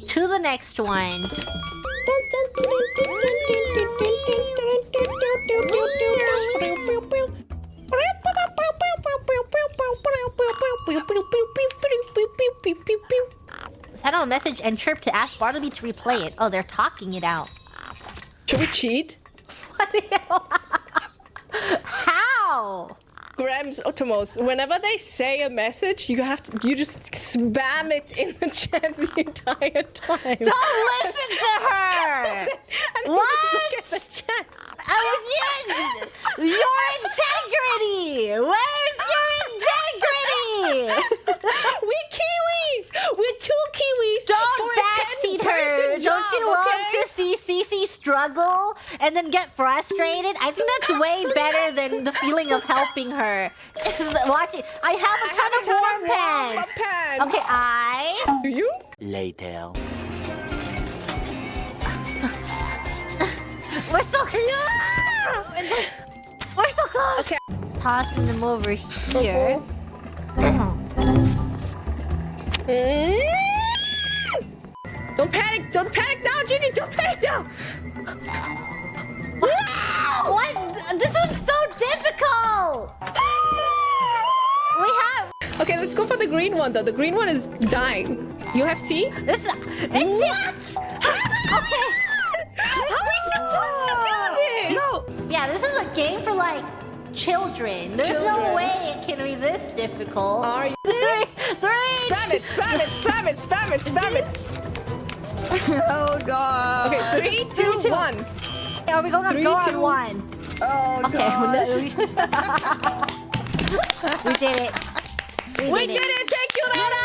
To the next one. Send out a message and chirp to ask Bartleby to replay it. Oh, they're talking it out. Should we cheat? What the hell? How? Grams Otomos, whenever they say a message, you just spam it in the chat the entire time. Don't listen to her! And What? Look at the chat. Your integrity! Where's your integrity? We're Kiwis! We're two Kiwis! Don't for backseat a 10-person her! job, Don't you love okay? to see Cece struggle and then get frustrated? I think that's way better than the feeling of helping her. Watch it. I have a ton of warm pants. Okay, I... Do you? Later. We're so close! We're so close! Okay. Tossing them over here. Don't panic! Don't panic now, Gigi! Don't panic now! What? This one's so difficult! We have... Okay, let's go for the green one though. The green one is dying. You have C? This is... It's... Okay. How are we supposed to do this? No! Yeah, this is a game for, like, children. There's no Children. way it can be this difficult. Are you? Three! Spam it! Spam it! Spam it! Spam it! Spam it! Oh god. Okay, 3, 2, 1. Are we going on? 3, Go 2. on one. Oh Okay, gosh. we did it. We did it! Thank you, Laura!